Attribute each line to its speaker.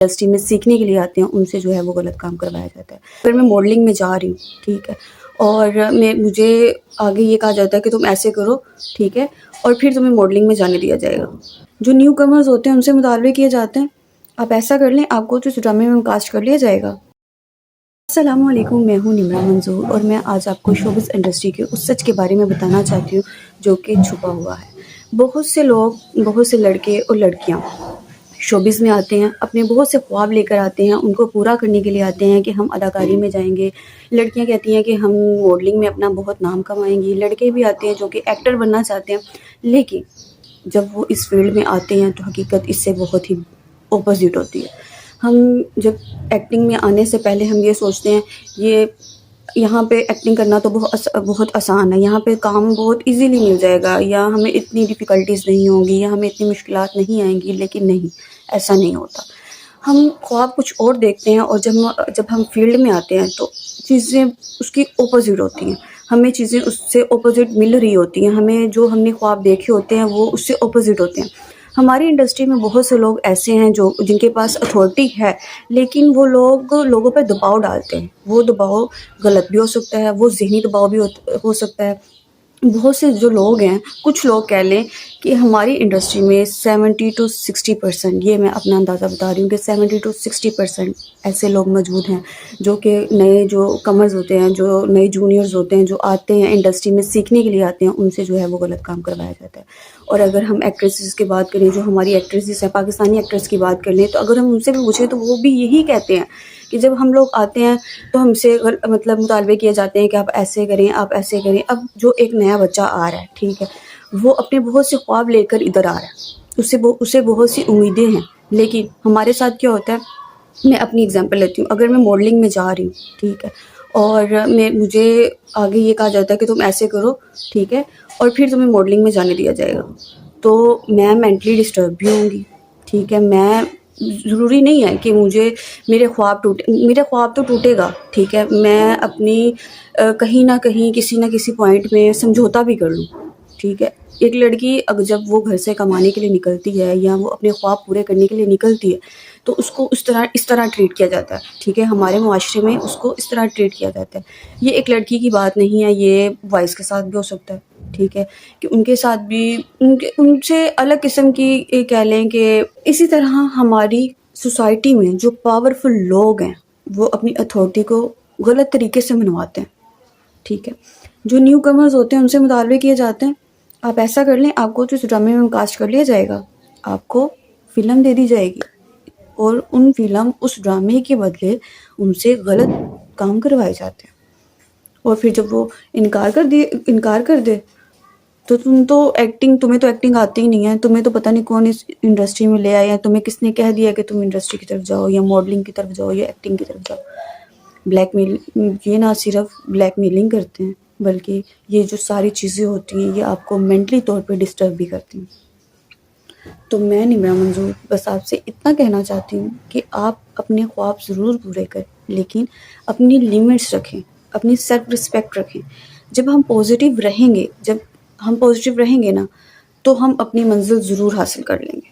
Speaker 1: Industry میں سیکھنے کے لیے آتے ہیں ان سے جو ہے وہ غلط کام کروایا جاتا ہے. اگر میں ماڈلنگ میں جا رہی ہوں ٹھیک ہے اور مجھے آگے یہ کہا جاتا ہے کہ تم ایسے کرو ٹھیک ہے اور پھر تمہیں ماڈلنگ میں جانے دیا جائے گا. جو نیو کمرز ہوتے ہیں ان سے مطالبے کیے جاتے ہیں آپ ایسا کر لیں آپ کو تو اس ڈرامے میں کاسٹ کر لیا جائے گا. السلام علیکم، میں ہوں نمرہ منظور اور میں آج آپ کو شوبز انڈسٹری کے اس سچ کے بارے میں بتانا چاہتی ہوں جو کہ چھپا ہوا ہے. بہت سے لوگ، بہت سے لڑکے اور لڑکیاں شوبز میں آتے ہیں، اپنے بہت سے خواب لے کر آتے ہیں، ان کو پورا کرنے کے لیے آتے ہیں کہ ہم اداکاری میں جائیں گے. لڑکیاں کہتی ہیں کہ ہم ماڈلنگ میں اپنا بہت نام کمائیں گی. لڑکے بھی آتے ہیں جو کہ ایکٹر بننا چاہتے ہیں، لیکن جب وہ اس فیلڈ میں آتے ہیں تو حقیقت اس سے بہت ہی اپوزٹ ہوتی ہے. ہم جب ایکٹنگ میں آنے سے پہلے ہم یہ سوچتے ہیں یہاں پہ ایکٹنگ کرنا تو بہت آسان ہے، یہاں پہ کام بہت ایزیلی مل جائے گا، یا ہمیں اتنی ڈیفیکلٹیز نہیں ہوں گی، یا ہمیں اتنی مشکلات نہیں آئیں گی. لیکن نہیں، ایسا نہیں ہوتا. ہم خواب کچھ اور دیکھتے ہیں اور جب ہم فیلڈ میں آتے ہیں تو چیزیں اس کی اپوزٹ ہوتی ہیں. ہمیں چیزیں اس سے اپوزٹ مل رہی ہوتی ہیں، ہمیں جو ہم نے خواب دیکھے ہوتے ہیں وہ اس سے اپوزٹ ہوتے ہیں. ہماری انڈسٹری میں بہت سے لوگ ایسے ہیں جن کے پاس اتھارٹی ہے، لیکن وہ لوگوں پہ دباؤ ڈالتے ہیں. وہ دباؤ غلط بھی ہو سکتا ہے، وہ ذہنی دباؤ بھی ہو سکتا ہے. بہت سے جو لوگ ہیں، کچھ لوگ کہہ لیں کہ ہماری انڈسٹری میں 70 to 60%، یہ میں اپنا اندازہ بتا رہی ہوں کہ 70 to 60% ایسے لوگ موجود ہیں جو کہ نئے جو کمرز ہوتے ہیں، جو نئے جونیئرز ہوتے ہیں، جو آتے ہیں انڈسٹری میں سیکھنے کے لیے آتے ہیں، ان سے جو ہے وہ غلط کام کروایا جاتا ہے. اور اگر ہم ایکٹریسز کی بات کریں، جو ہماری ایکٹریسز ہیں، پاکستانی ایکٹریس کی بات کر لیں، تو اگر ہم ان سے بھی پوچھیں تو وہ بھی یہی کہتے ہیں کہ جب ہم لوگ آتے ہیں تو ہم سے مطالبے کیے جاتے ہیں کہ آپ ایسے کریں، آپ ایسے کریں. اب جو ایک نیا بچہ آ رہا ہے ٹھیک ہے، وہ اپنے بہت سے خواب لے کر ادھر آ رہا ہے، اسے بہت سی امیدیں ہیں. لیکن ہمارے ساتھ کیا ہوتا ہے، میں اپنی اگزامپل لیتی ہوں. اگر میں ماڈلنگ میں جا رہی ہوں ٹھیک ہے اور مجھے آگے یہ کہا جاتا ہے کہ تم ایسے کرو ٹھیک ہے اور پھر تمہیں ماڈلنگ میں جانے دیا جائے گا، تو میں مینٹلی ڈسٹرب بھی ہوں گی ٹھیک ہے. ضروری نہیں ہے کہ میرے خواب تو ٹوٹے گا ٹھیک ہے. میں اپنی کہیں نہ کہیں کسی نہ کسی پوائنٹ میں سمجھوتا بھی کر لوں ٹھیک ہے. ایک لڑکی اگر جب وہ گھر سے کمانے کے لیے نکلتی ہے یا وہ اپنے خواب پورے کرنے کے لیے نکلتی ہے تو اس کو اس طرح ٹریٹ کیا جاتا ہے ٹھیک ہے. ہمارے معاشرے میں اس کو اس طرح ٹریٹ کیا جاتا ہے. یہ ایک لڑکی کی بات نہیں ہے، یہ بوائز کے ساتھ بھی ہو سکتا ہے ٹھیک ہے، کہ ان کے ساتھ بھی ان سے الگ قسم کی کہہ لیں کہ اسی طرح ہماری سوسائٹی میں جو پاورفل لوگ ہیں وہ اپنی اتھارٹی کو غلط طریقے سے منواتے ہیں ٹھیک ہے. جو نیو کمرز ہوتے ہیں ان سے مطالبے کیے جاتے ہیں آپ ایسا کر لیں آپ کو تو اس ڈرامے میں کاسٹ کر لیا جائے گا، آپ کو فلم دے دی جائے گی اور اس ڈرامے کے بدلے ان سے غلط کام کروائے جاتے ہیں. اور پھر جب وہ انکار کر دے تو تمہیں تو ایکٹنگ آتی ہی نہیں ہے، تمہیں تو پتہ نہیں کون اس انڈسٹری میں لے آیا ہے، تمہیں کس نے کہہ دیا کہ تم انڈسٹری کی طرف جاؤ یا ماڈلنگ کی طرف جاؤ یا ایکٹنگ کی طرف جاؤ. یہ نہ صرف بلیک میلنگ کرتے ہیں بلکہ یہ جو ساری چیزیں ہوتی ہیں یہ آپ کو مینٹلی طور پہ ڈسٹرب بھی کرتی ہیں. تو میں نمرہ منظور بس آپ سے اتنا کہنا چاہتی ہوں کہ آپ اپنے خواب ضرور پورے کریں، لیکن اپنی لیمٹس رکھیں، اپنی سیلف رسپیکٹ رکھیں. جب ہم پازیٹیو رہیں گے نا تو ہم اپنی منزل ضرور حاصل کر لیں گے.